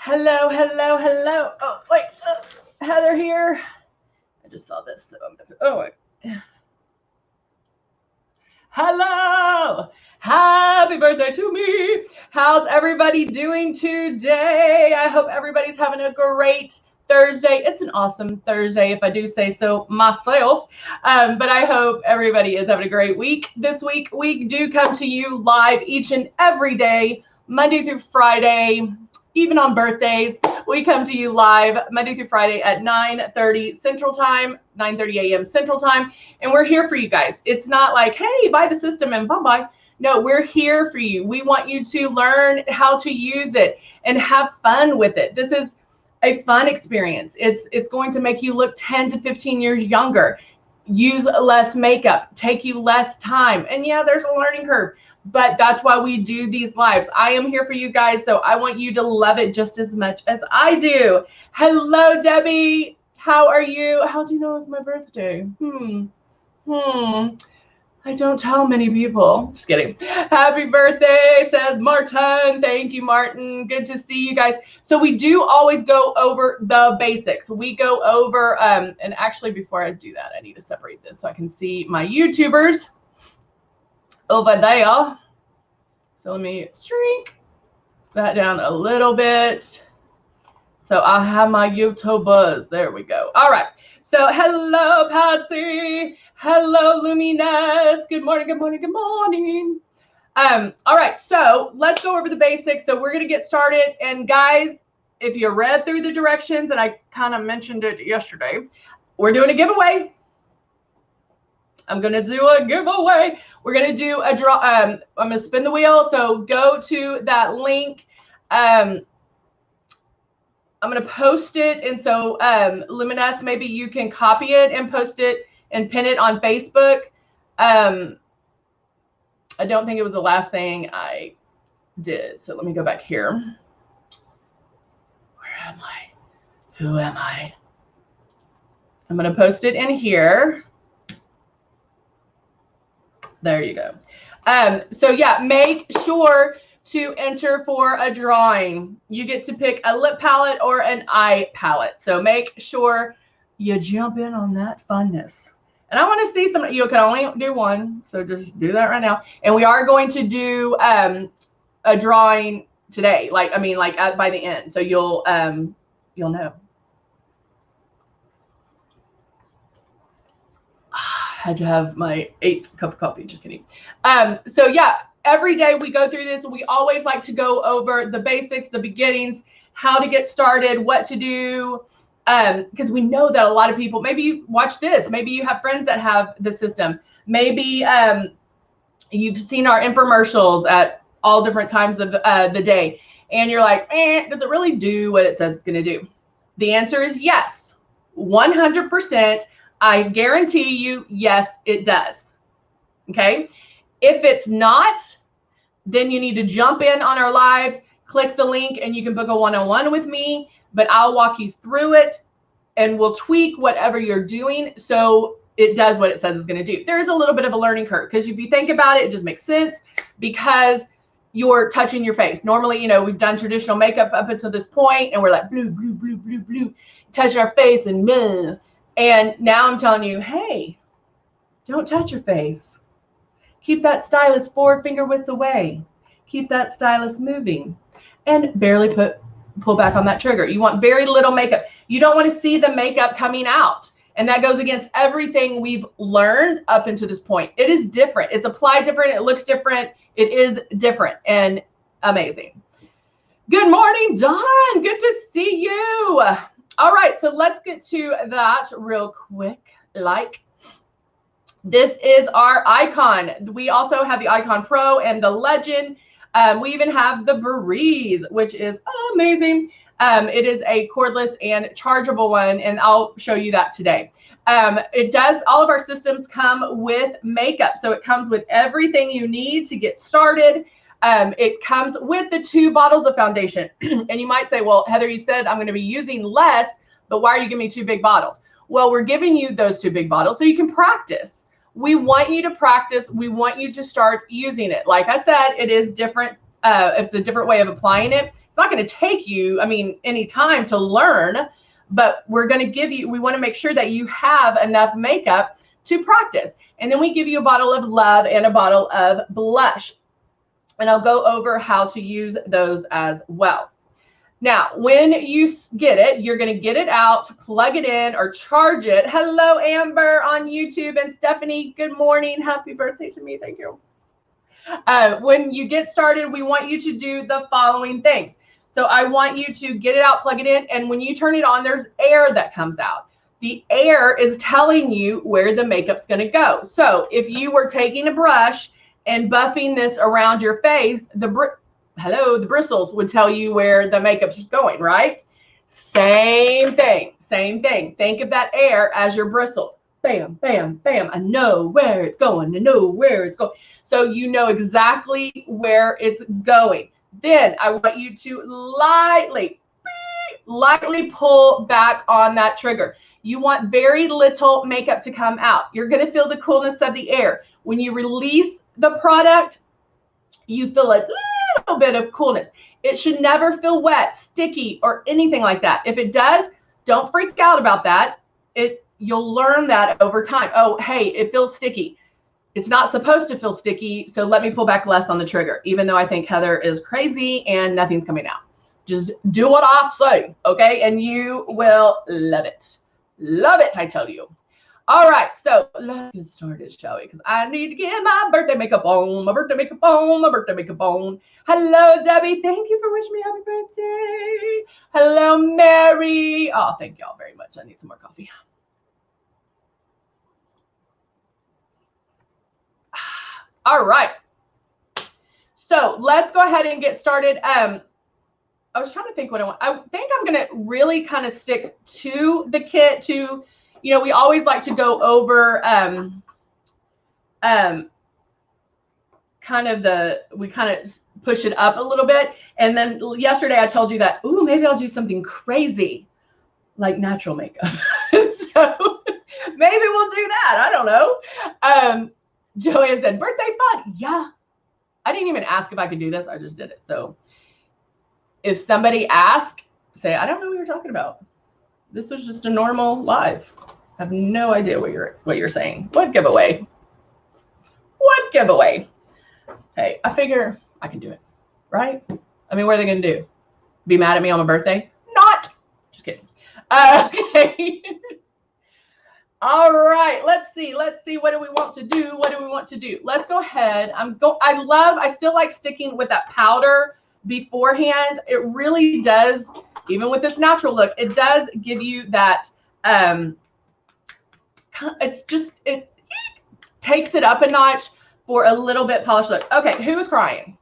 Hello, hello, hello. Oh, wait, Heather here. I just saw this. So I'm gonna, oh, wait. Hello. Happy birthday to me. How's everybody doing today? I hope everybody's having a great Thursday. It's an awesome Thursday, if I do say so myself. But I hope everybody is having a great week. This week, we do come to you live each and every day, Monday through Friday. Even on birthdays, we come to you live Monday through Friday at 9:30 Central Time, 9:30 a.m. Central Time, and we're here for you guys. It's not like, hey, buy the system and bye-bye. No, we're here for you. We want you to learn how to use it and have fun with it. This is a fun experience. It's going to make you look 10 to 15 years younger. Use less makeup, take you less time. And yeah, there's a learning curve, but that's why we do these lives. I am here for you guys, so I want you to love it just as much as I do. Hello, Debbie. How are you? How do you know it's my birthday? I don't tell many people. Just kidding. Happy birthday, says Martin. Thank you, Martin. Good to see you guys. So we do always go over the basics. We go over, and actually before I do that, I need to separate this so I can see my YouTubers over there. So let me shrink that down a little bit. So I have my YouTubers. There we go. All right. So hello, Patsy. Hello, Luminess. Good morning, good morning, good morning. All right, so let's go over the basics. So we're going to get started. And guys, if you read through the directions, and I kind of mentioned it yesterday, we're doing a giveaway. I'm going to do a giveaway. We're going to do a draw. I'm going to spin the wheel. So go to that link. I'm going to post it. And so Luminess, maybe you can copy it and post it and pin it on Facebook. I don't think it was the last thing I did. So let me go back here. Where am I? Who am I? I'm going to post it in here. There you go. So yeah, make sure to enter for a drawing. You get to pick a lip palette or an eye palette. So make sure you jump in on that funness. And I want to see some, you can only do one. So just do that right now. And we are going to do a drawing today. Like by the end. So you'll know. Had to have my 8th cup of coffee. Just kidding. So yeah, every day we go through this. We always like to go over the basics, the beginnings, how to get started, what to do. Because we know that a lot of people, maybe you watch this, maybe you have friends that have the system. Maybe you've seen our infomercials at all different times of the day. And you're like, does it really do what it says it's going to do? The answer is yes, 100%. I guarantee you, yes, it does. Okay. If it's not, then you need to jump in on our lives, click the link, and you can book a one-on-one with me, but I'll walk you through it and we'll tweak whatever you're doing so it does what it says it's going to do. There is a little bit of a learning curve because if you think about it, it just makes sense because you're touching your face. Normally, you know, we've done traditional makeup up until this point and we're like, blue, blue, blue, blue, blue, touching our face and bleh. And now I'm telling you, hey, don't touch your face. Keep that stylus 4 finger widths away. Keep that stylus moving and barely pull back on that trigger. You want very little makeup. You don't want to see the makeup coming out. And that goes against everything we've learned up until this point. It is different. It's applied different. It looks different. It is different and amazing. Good morning, Dawn. Good to see you. All right, so let's get to that real quick. This is our icon. We also have the Icon Pro and the Legend. We even have the Breeze, which is amazing. It is a cordless and chargeable one, and I'll show you that today. All of our systems come with makeup. So it comes with everything you need to get started. It comes with the 2 bottles of foundation. And you might say, well, Heather, you said I'm going to be using less, but why are you giving me 2 big bottles? Well, we're giving you those 2 big bottles so you can practice. We want you to practice. We want you to start using it. Like I said, it is different it's a different way of applying it. It's not going to take you, I mean, any time to learn, but we're going to give you, we want to make sure that you have enough makeup to practice. And then we give you a bottle of Love and a bottle of blush. And I'll go over how to use those as well. Now, when you get it, you're going to get it out, plug it in, or charge it. Hello, Amber on YouTube, and Stephanie, good morning. Happy birthday to me. Thank you. When you get started, we want you to do the following things. So I want you to get it out, plug it in, and when you turn it on, there's air that comes out. The air is telling you where the makeup's going to go. So if you were taking a brush and buffing this around your face, the bristles would tell you where the makeup's going, right? Same thing, same thing. Think of that air as your bristles. Bam, bam, bam. I know where it's going. I know where it's going. So you know exactly where it's going. Then I want you to lightly pull back on that trigger. You want very little makeup to come out. You're going to feel the coolness of the air. When you release the product, you feel a little bit of coolness. It should never feel wet, sticky, or anything like that. If it does, don't freak out about that. You'll learn that over time. Oh, hey, it feels sticky. It's not supposed to feel sticky, so let me pull back less on the trigger, even though I think Heather is crazy and nothing's coming out. Just do what I say, okay? And you will love it. Love it, I tell you. All right, so let's get started, shall we? Because I need to get my birthday makeup on, my birthday makeup on, my birthday makeup on. Hello, Debbie. Thank you for wishing me happy birthday. Hello, Mary. Oh, thank y'all very much. I need some more coffee. All right. So let's go ahead and get started. I was trying to think what I want. I think I'm going to really kind of stick to the kit to, you know, we always like to go over kind of push it up a little bit. And then yesterday I told you that, ooh, maybe I'll do something crazy like natural makeup. So maybe we'll do that. I don't know. Joanne said, birthday fun. Yeah. I didn't even ask if I could do this. I just did it. So if somebody asks, say, I don't know what you're talking about. This was just a normal live. I have no idea what you're saying. What giveaway? What giveaway? Hey, I figure I can do it, right? I mean, what are they going to do? Be mad at me on my birthday? Not. Just kidding. Okay. All right. Let's see. What do we want to do? What do we want to do? Let's go ahead. I still like sticking with that powder beforehand. It really does, even with this natural look, it does give you that, it takes it up a notch for a little bit polished look. Okay, who is crying?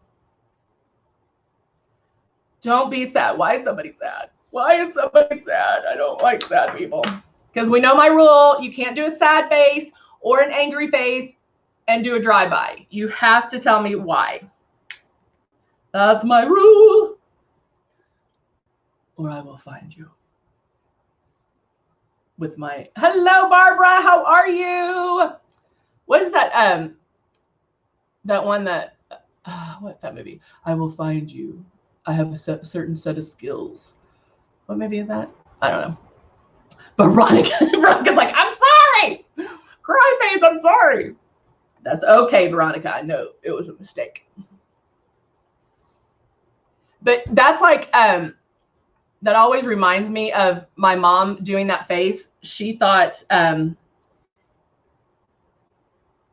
Don't be sad. Why is somebody sad? Why is somebody sad? I don't like sad people. Because we know my rule. You can't do a sad face or an angry face and do a drive-by. You have to tell me why. That's my rule. Or I will find you. With my, hello, Barbara. How are you? What is that? That one that, what's that movie? I will find you. I have a certain set of skills. What movie is that? I don't know. Veronica's like, I'm sorry. Cry face, I'm sorry. That's okay, Veronica. I know it was a mistake. But that's like, that always reminds me of my mom doing that face. She thought,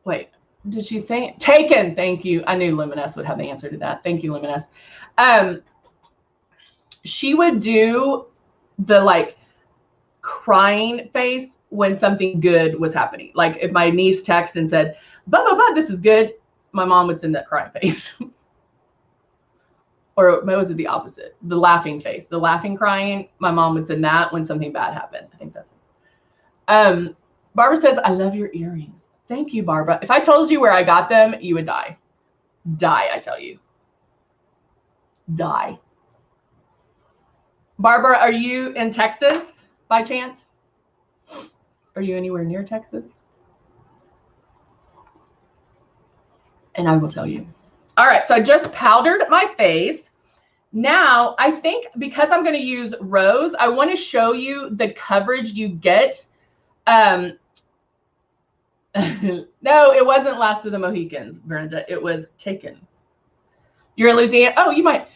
wait, did she think? Taken, thank you. I knew Luminess would have the answer to that. Thank you, Luminess. She would do the like crying face when something good was happening. Like if my niece texted and said, "Blah, this is good," my mom would send that crying face. Or was it the opposite? The laughing face, the laughing crying. My mom would send that when something bad happened. I think that's it. Barbara says, I love your earrings. Thank you, Barbara. If I told you where I got them, you would die. Die, I tell you. Die. Barbara, are you in Texas by chance? Are you anywhere near Texas? And I will tell you. All right, so I just powdered my face. Now, I think because I'm going to use rose, I want to show you the coverage you get. No, it wasn't Last of the Mohicans, Brenda. It was Taken. You're in Louisiana? Oh, you might.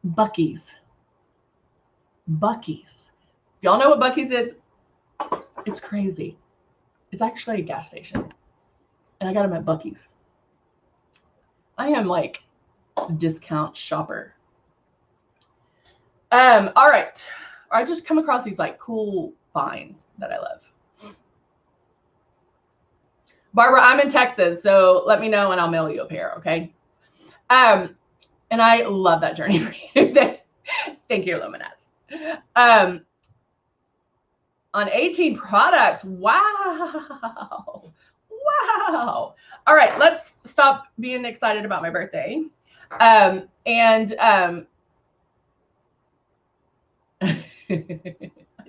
Buc-ee's. Buc-ee's. Y'all know what Buc-ee's is? It's crazy. It's actually a gas station. And I got them at Buc-ee's. I am like a discount shopper. All right. I just come across these like cool finds that I love. Barbara, I'm in Texas, so let me know and I'll mail you a pair, okay? And I love that journey for you. Thank you, Luminess. On 18 products. Wow. Wow. All right, let's stop being excited about my birthday. I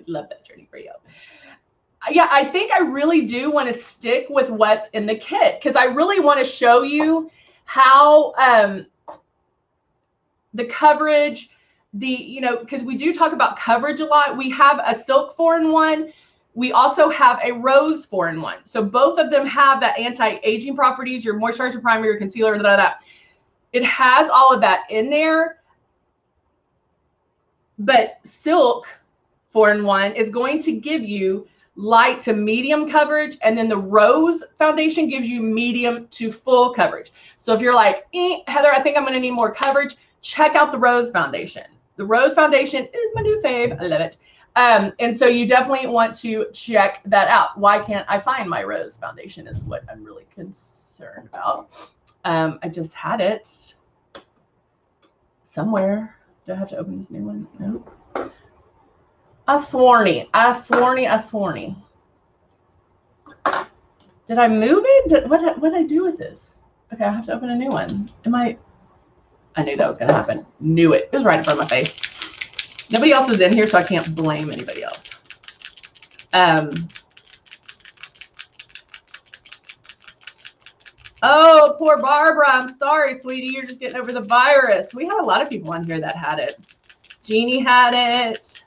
love that journey for you. Yeah, I think I really do want to stick with what's in the kit because I really want to show you how the coverage, because we do talk about coverage a lot. We have a silk 4-in-1. We also have a rose 4-in-1. So both of them have that anti-aging properties, your moisturizer, primer, your concealer, It has all of that in there. But silk 4-in-1 is going to give you light to medium coverage, and then the rose foundation gives you medium to full coverage. So if you're like, Heather, I think I'm going to need more coverage, check out the rose foundation. The rose foundation is my new fave. I love it. And so you definitely want to check that out. Why can't I find my rose foundation is what I'm really concerned about. I just had it somewhere. Do I have to open this new one? Nope. I sworny. Did I move it? What did I do with this? Okay, I have to open a new one. I knew that was going to happen. Knew it. It was right in front of my face. Nobody else is in here, so I can't blame anybody else. Oh, poor Barbara. I'm sorry, sweetie. You're just getting over the virus. We had a lot of people on here that had it. Jeannie had it.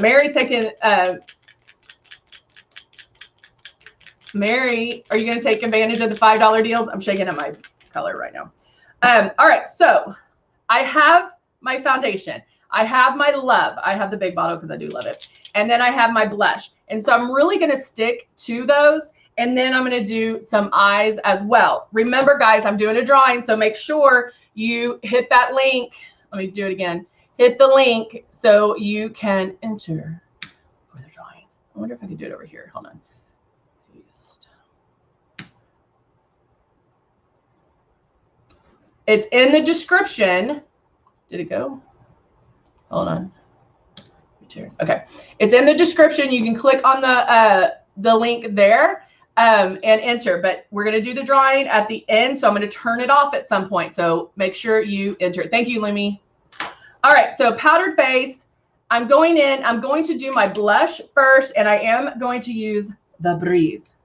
Mary's taking. Mary, are you going to take advantage of the $5 deals? I'm shaking up my color right now. All right, so I have my foundation. I have my Love. I have the big bottle because I do love it. And then I have my blush. And so I'm really going to stick to those. And then I'm going to do some eyes as well. Remember, guys, I'm doing a drawing, so make sure you hit that link. Let me do it again. Hit the link so you can enter for the drawing. I wonder if I can do it over here. Hold on. It's in the description. Did it go? Hold on. Okay. It's in the description. You can click on the link there and enter. But we're going to do the drawing at the end, so I'm going to turn it off at some point. So make sure you enter. Thank you, Lumi. All right, so powdered face. I'm going to do my blush first, and I am going to use the Breeze.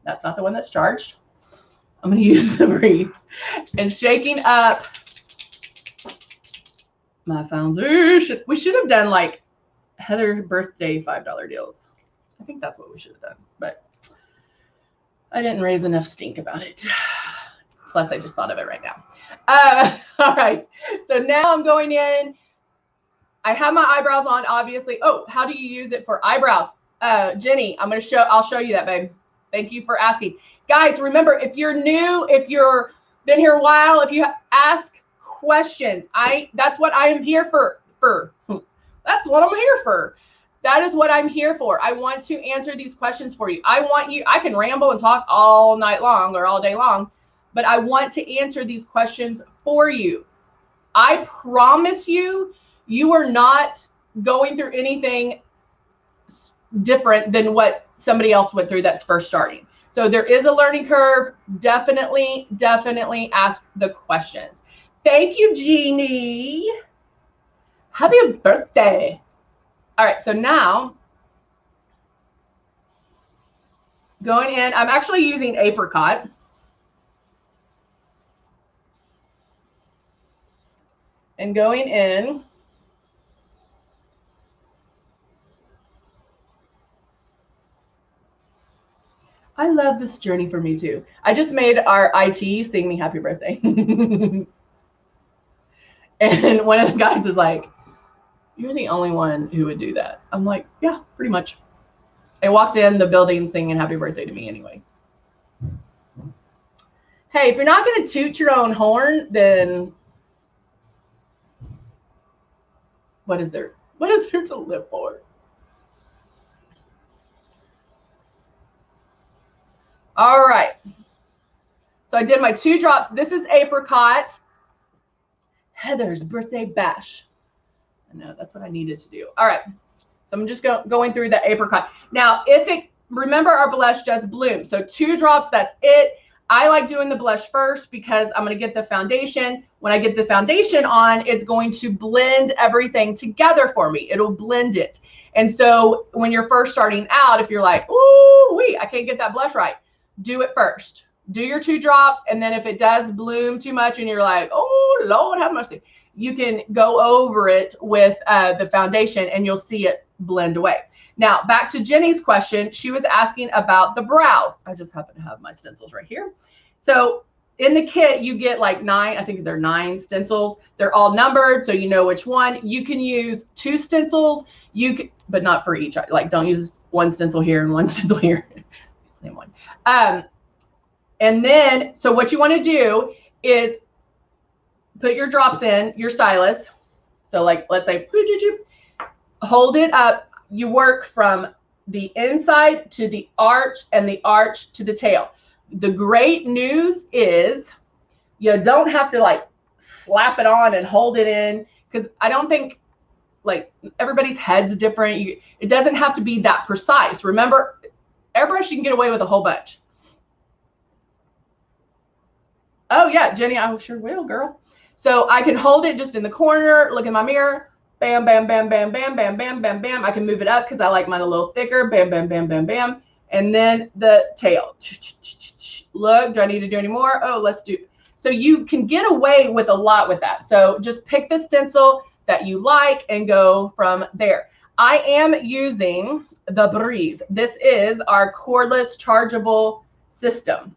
That's not the one that's charged. I'm going to use the Breeze. And shaking up my foundation. We should have done like Heather's birthday $5 deals. I think that's what we should have done, but I didn't raise enough stink about it. Plus, I just thought of it right now. All right, so now I'm going in. I have my eyebrows on, obviously. Oh, how do you use it for eyebrows? Jenny, I'll show you that, babe. Thank you for asking. Guys, remember, if you're new, if you're been here a while, if you ask questions, that's what I am here for. That's what I'm here for. That is what I'm here for. I want to answer these questions for you. I can ramble and talk all night long or all day long, but I want to answer these questions for you. I promise you, you are not going through anything different than what somebody else went through that's first starting. So there is a learning curve. Definitely ask the questions. Thank you, Jeannie. Happy birthday. All right, so now going in, I'm actually using Apricot. and going in. I love this journey for me too. I just made our IT sing me happy birthday. And one of the guys is like, "You're the only one who would do that." I'm like, "Yeah, pretty much." It walked in the building singing happy birthday to me anyway. Hey, if you're not going to toot your own horn, then what is there? What is there to live for? All right. So I did my 2 drops. This is apricot. Heather's birthday bash. I know, that's what I needed to do. All right. So I'm just going through the apricot. Now, remember our blush does bloom. So 2 drops, that's it. I like doing the blush first because I'm going to get the foundation. When I get the foundation on, it's going to blend everything together for me. It'll blend it. And so when you're first starting out, if you're like, ooh, I can't get that blush right, do it first. Do your 2 drops. And then if it does bloom too much and you're like, oh, Lord, have mercy, you can go over it with the foundation and you'll see it blend away. Now, back to Jenny's question. She was asking about the brows. I just happen to have my stencils right here. So in the kit, you get like 9, I think they're 9 stencils. They're all numbered, so you know which one. You can use 2 stencils, but not for each. Like, don't use 1 stencil here and 1 stencil here. Same one. And then, so what you want to do is put your drops in your stylus. So like, let's say, hold it up. You work from the inside to the arch and the arch to the tail. The great news is you don't have to like slap it on and hold it in, because I don't think, like, everybody's head's different. It doesn't have to be that precise. Remember, airbrush, you can get away with a whole bunch. Oh yeah, Jenny, I sure will, girl. So I can hold it just in the corner, look in my mirror, bam, bam, bam, bam, bam, bam, bam, bam, bam. I can move it up because I like mine a little thicker, bam, bam, bam, bam, bam. And then the tail. Look, do I need to do any more? Oh, let's do. So you can get away with a lot with that. So just pick the stencil that you like and go from there. I am using the Breeze. This is our cordless chargeable system.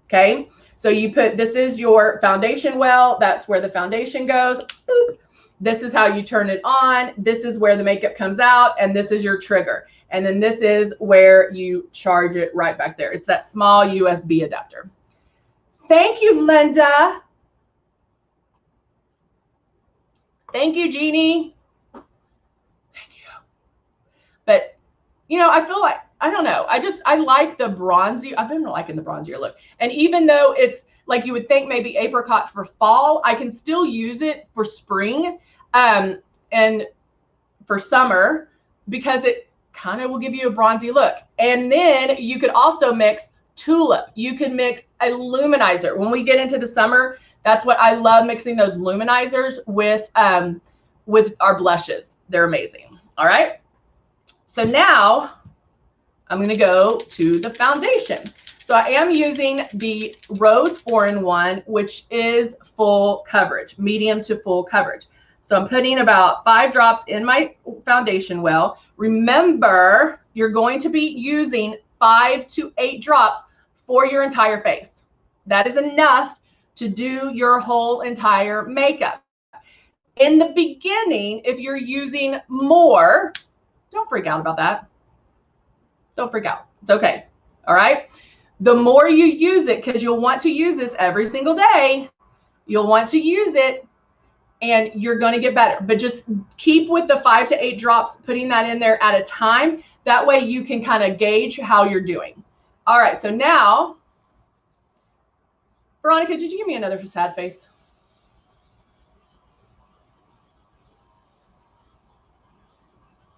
Okay, so you put, this is your foundation well, that's where the foundation goes. Boop. This is how you turn it on. This is where the makeup comes out, and this is your trigger. And then this is where you charge it right back there. It's that small USB adapter. Thank you, Linda. Thank you, Jeannie. Thank you. But, you know, I feel like, I don't know. I like the bronzy. I've been liking the bronzier look. And even though it's like you would think maybe apricot for fall, I can still use it for spring and for summer, because it kind of will give you a bronzy look. And then you could also mix tulip. You can mix a luminizer. When we get into the summer, that's what I love, mixing those luminizers with our blushes. They're amazing. All right. So now I'm going to go to the foundation. So I am using the Rose 4-in-1, which is full coverage, medium to full coverage. So I'm putting about 5 drops in my foundation well. Remember, you're going to be using 5 to 8 drops for your entire face. That is enough to do your whole entire makeup. In the beginning, if you're using more, don't freak out about that. Don't freak out. It's okay. All right. The more you use it, because you'll want to use this every single day, you'll want to use it and you're going to get better. But just keep with the 5 to 8 drops, putting that in there at a time. That way you can kind of gauge how you're doing. All right. So now, Veronica, did you give me another sad face?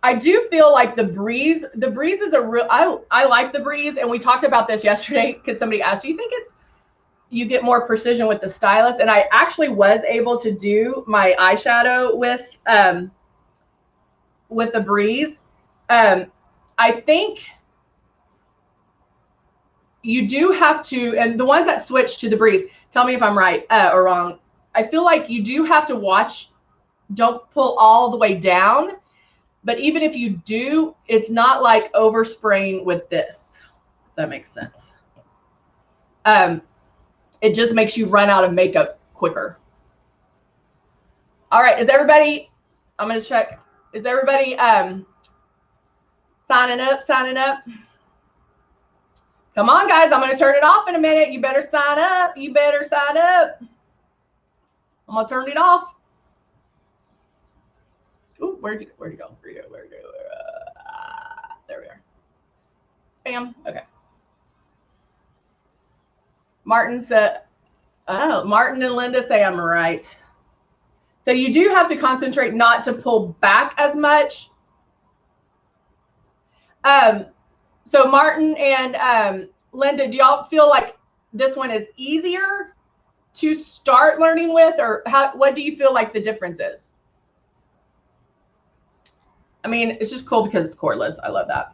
I do feel like the Breeze is a real, I like the Breeze. And we talked about this yesterday because somebody asked, do you think you get more precision with the stylus? And I actually was able to do my eyeshadow with the Breeze. I think you do have to, and the ones that switch to the Breeze, tell me if I'm right or wrong. I feel like you do have to watch, don't pull all the way down, but even if you do, it's not like overspraying with this, if that makes sense. It just makes you run out of makeup quicker. All right, is everybody, I'm gonna check, is everybody signing up? Come on, guys, I'm gonna turn it off in a minute. You better sign up, I'm gonna turn it off. Ooh, where'd you go? There we are. Bam, okay. Martin said, oh, Martin and Linda say I'm right. So you do have to concentrate not to pull back as much. So Martin and Linda, do y'all feel like this one is easier to start learning with, or what do you feel like the difference is? I mean, it's just cool because it's cordless. I love that.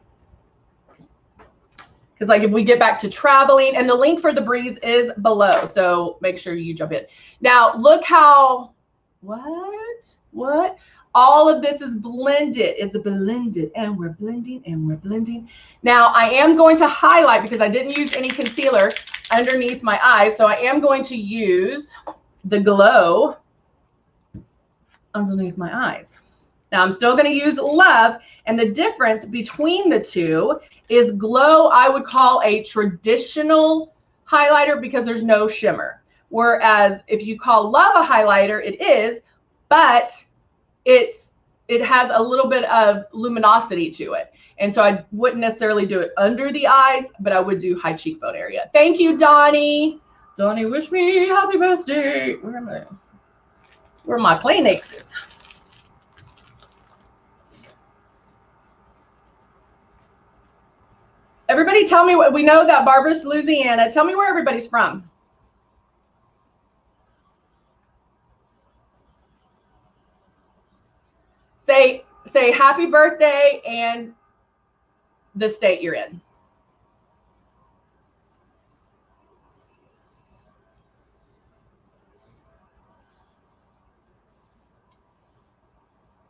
Because like if we get back to traveling, and the link for the breeze is below, so make sure you jump in. Now look how, what? All of this is blended. It's blended, and we're blending. Now I am going to highlight because I didn't use any concealer underneath my eyes, so I am going to use the glow underneath my eyes. Now I'm still going to use Love, and the difference between the two is Glow I would call a traditional highlighter because there's no shimmer. Whereas if you call Love a highlighter, it is, but it has a little bit of luminosity to it. And so I wouldn't necessarily do it under the eyes, but I would do high cheekbone area. Thank you, Donnie. Donnie, wish me happy birthday. Where are my Kleenexes? Everybody tell me what we know that Barbara's Louisiana. Tell me where everybody's from. Say happy birthday and the state you're in.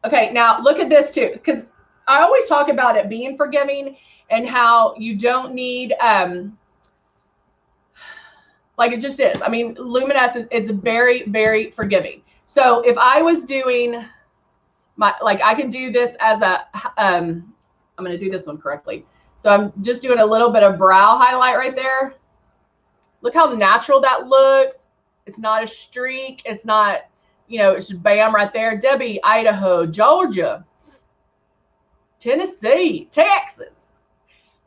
Okay, now look at this too, because I always talk about it being forgiving and how you don't need, like it just is. I mean, Luminess, it's very, very forgiving. So if I was doing like I can do this as a, I'm going to do this one correctly. So I'm just doing a little bit of brow highlight right there. Look how natural that looks. It's not a streak. It's not, you know, it's just bam right there. Debbie, Idaho, Georgia, Tennessee, Texas.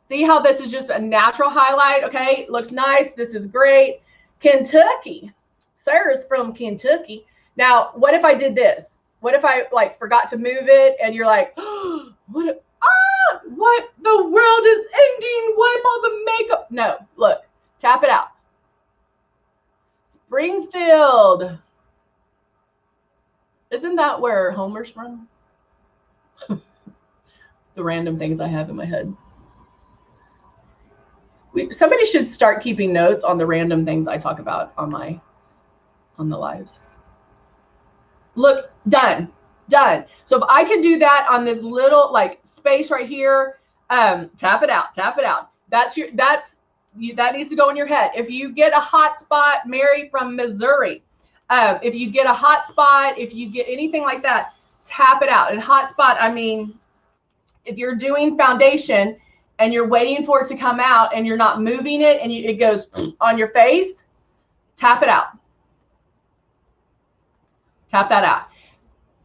See how this is just a natural highlight? Okay, looks nice. This is great. Kentucky. Sarah's from Kentucky. Now, what if I did this? What if I like forgot to move it and you're like, oh, what the world is ending? What all the makeup? No, look, tap it out. Springfield. Isn't that where Homer's from? The random things I have in my head. Somebody should start keeping notes on the random things I talk about on the lives. Look, done. So if I can do that on this little like space right here, tap it out. That needs to go in your head. If you get a hot spot, Mary from Missouri, if you get a hot spot, if you get anything like that, tap it out. And hot spot, I mean, if you're doing foundation and you're waiting for it to come out and you're not moving it and it goes on your face, tap it out. Tap that out.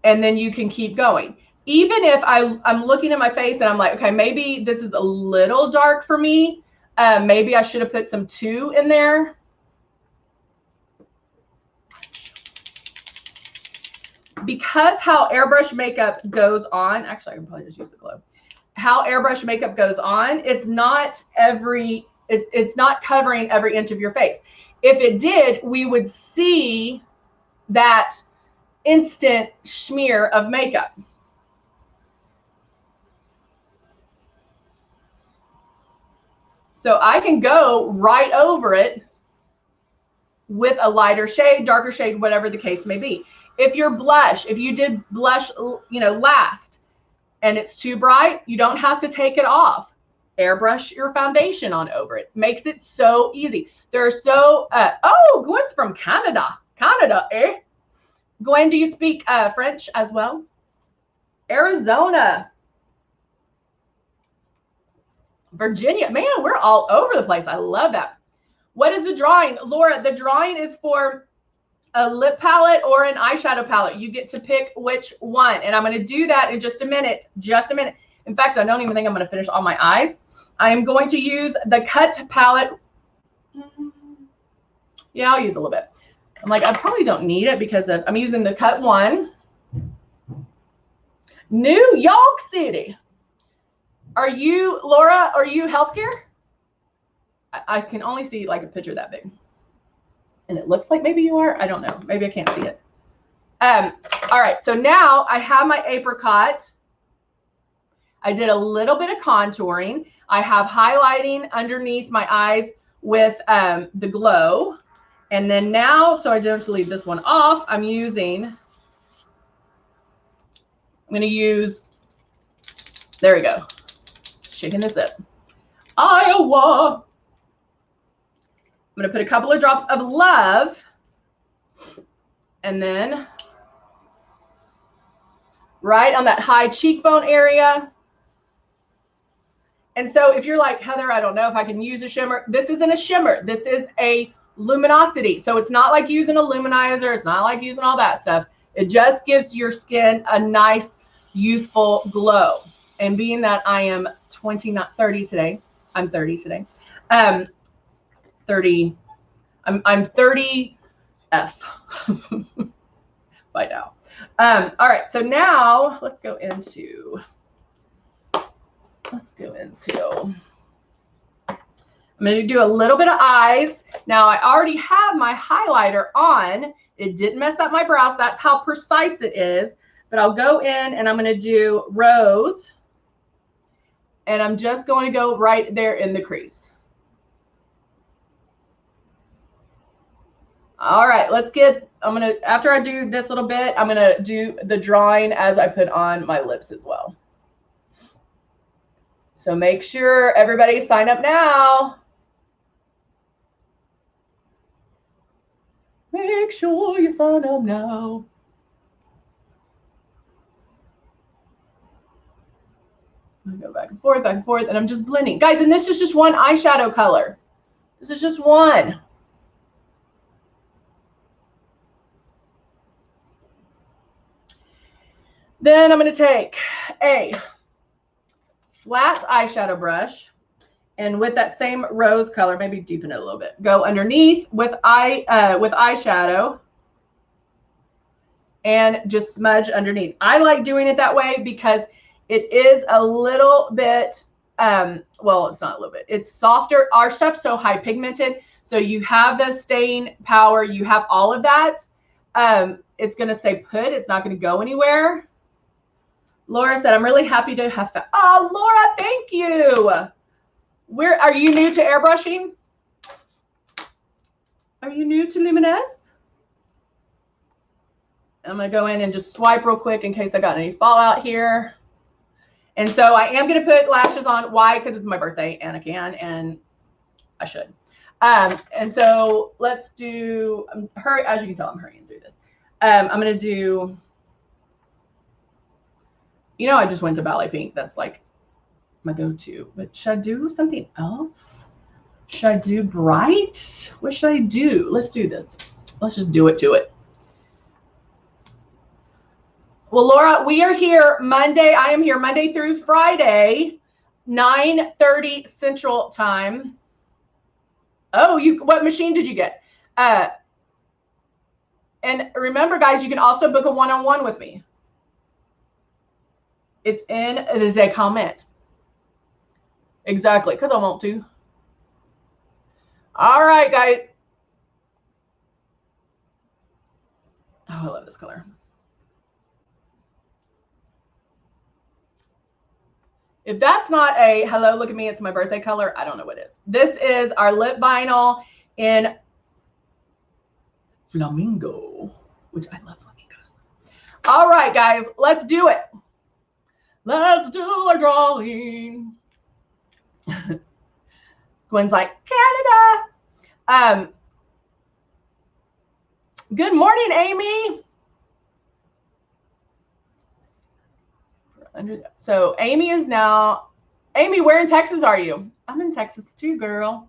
And then you can keep going. Even if I'm looking at my face and I'm like, okay, maybe this is a little dark for me. Maybe I should have put some 2 in there. Because how airbrush makeup goes on, actually I can probably just use the glow. How airbrush makeup goes on, it's not it's not covering every inch of your face. If it did, we would see that instant smear of makeup. So I can go right over it with a lighter shade, darker shade, whatever the case may be. If your blush, if you did blush, you know, last and it's too bright, you don't have to take it off. Airbrush your foundation on over it. Makes it so easy. They're so, oh, Gwen's from Canada. Canada, eh? Gwen, do you speak French as well? Arizona. Virginia. Man, we're all over the place. I love that. What is the drawing? Laura, the drawing is for a lip palette or an eyeshadow palette. You get to pick which one. And I'm going to do that in just a minute. Just a minute. In fact, I don't even think I'm going to finish all my eyes. I am going to use the Cut palette. Yeah, I'll use a little bit. I'm like, I probably don't need it because I'm using the Cut one. New York City. Are you, Laura, are you healthcare? I can only see like a picture that big. And it looks like maybe you are. I don't know. Maybe I can't see it. All right. So now I have my apricot. I did a little bit of contouring. I have highlighting underneath my eyes with the glow. And then now, so I don't leave this one off, I'm going to use, there we go. Shaking this up. Iowa. I'm going to put a couple of drops of Love. And then right on that high cheekbone area. And so if you're like, Heather, I don't know if I can use a shimmer. This isn't a shimmer. This is a luminosity. So it's not like using a luminizer. It's not like using all that stuff. It just gives your skin a nice, youthful glow. And being that I am 20, not 30 today. I'm 30 today. 30. I'm 30 F by now. All right. So now let's go into, I'm going to do a little bit of eyes. Now I already have my highlighter on. It didn't mess up my brows. That's how precise it is. But I'll go in and I'm going to do Rose. And I'm just going to go right there in the crease. All right, let's get, after I do this little bit, I'm going to do the drawing as I put on my lips as well. So make sure everybody sign up now. Make sure you sign up now. I go back and forth, and I'm just blending. Guys, and this is just one eyeshadow color. This is just one. Then I'm going to take a flat eyeshadow brush and with that same rose color, maybe deepen it a little bit, go underneath with eyeshadow and just smudge underneath. I like doing it that way because it is a little bit, well, it's not a little bit, it's softer. Our stuff's so high pigmented. So you have the staying power, you have all of that. It's going to stay put. It's not going to go anywhere. Laura said, I'm really happy to have found. Oh, Laura, thank you. Are you new to airbrushing? Are you new to Luminess? I'm going to go in and just swipe real quick in case I got any fallout here. And so I am going to put lashes on. Why? Because it's my birthday and I can and I should. And so let's do, hurry, as you can tell, I'm hurrying through this. I'm going to do, you know, I just went to Ballet Pink. That's like my go-to. But should I do something else? Should I do bright? What should I do? Let's do this. Let's just do it to it. Well, Laura, we are here Monday. I am here Monday through Friday, 9:30 Central Time. Oh, what machine did you get? And remember, guys, you can also book a one-on-one with me. It's in the comment. Exactly, because I want to. All right, guys. Oh, I love this color. If that's not a hello, look at me, it's my birthday color, I don't know what is. This is our lip vinyl in flamingo, which I love flamingos. All right, guys, let's do it. Let's do a drawing. Gwen's like, Canada. Good morning, Amy. So Amy is now, Amy, where in Texas are you? I'm in Texas too, girl.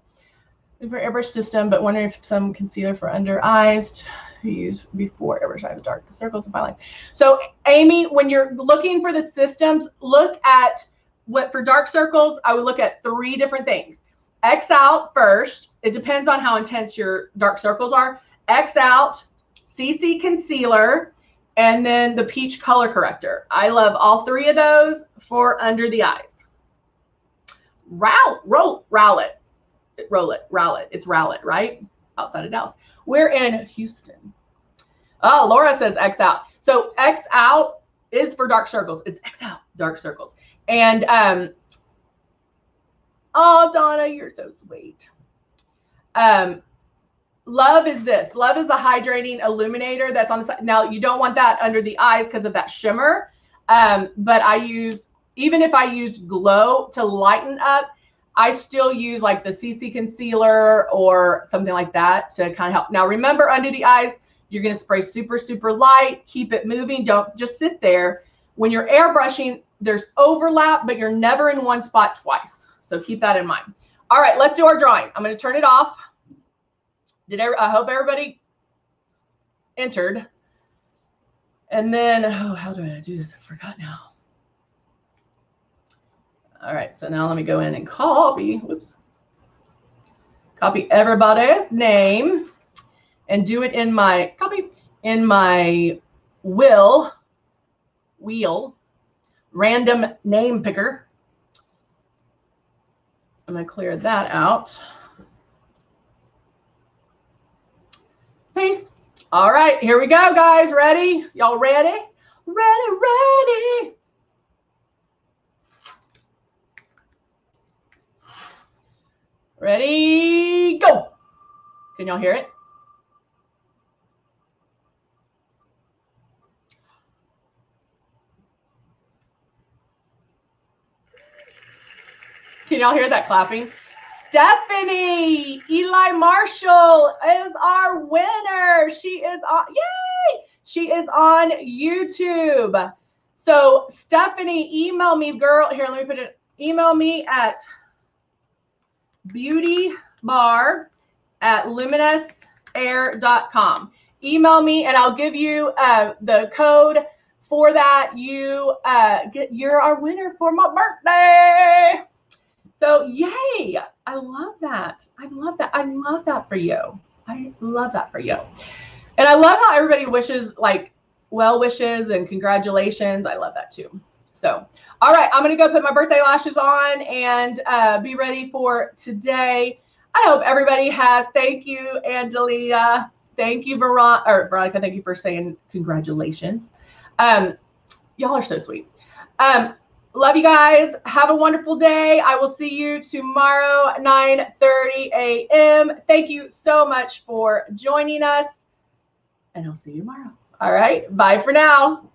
For airbrush system, but wondering if some concealer for under eyes to use before airbrush. I have dark circles in my life. So Amy, when you're looking for the systems, look at what for dark circles. I would look at 3 different things. X out first. It depends on how intense your dark circles are. X out, CC concealer, and then the peach color corrector. I love all 3 of those for under the eyes. Rowlett. It's Rowlett, right? Outside of Dallas. We're in Houston. Oh, Laura says X out. So X out is for dark circles. It's X out, dark circles. And oh, Donna, you're so sweet. Love is this. Love is the hydrating illuminator that's on the side. Now, you don't want that under the eyes because of that shimmer. But I use, even if I used glow to lighten up, I still use like the CC concealer or something like that to kind of help. Now, remember, under the eyes, you're going to spray super, super light. Keep it moving. Don't just sit there. When you're airbrushing, there's overlap, but you're never in one spot twice. So keep that in mind. All right, let's do our drawing. I'm going to turn it off. I hope everybody entered. And then, oh, how do I do this? I forgot now. All right, so now let me go in and copy. Whoops. Copy everybody's name and do it in my wheel random name picker. I'm going to clear that out. Paste. All right, here we go, guys. Ready? Y'all ready? Ready. Ready, go. Can y'all hear it? Can y'all hear that clapping? Stephanie Eli Marshall is our winner. She is on, yay! She is on YouTube. So Stephanie, email me, girl. Here, let me put it. Email me at beautybar@luminessair.com. Email me and I'll give you the code for that. You're our winner for my birthday. So yay, I love that. I love that. I love that for you. I love that for you. And I love how everybody wishes, like, well wishes and congratulations. I love that too. So, all right, I'm going to go put my birthday lashes on and be ready for today. I hope everybody has, thank you, Angelina. Thank you, Veronica. Thank you for saying congratulations. Y'all are so sweet. Love you guys. Have a wonderful day. I will see you tomorrow, 9:30 a.m. Thank you so much for joining us, and I'll see you tomorrow. All right. Bye for now.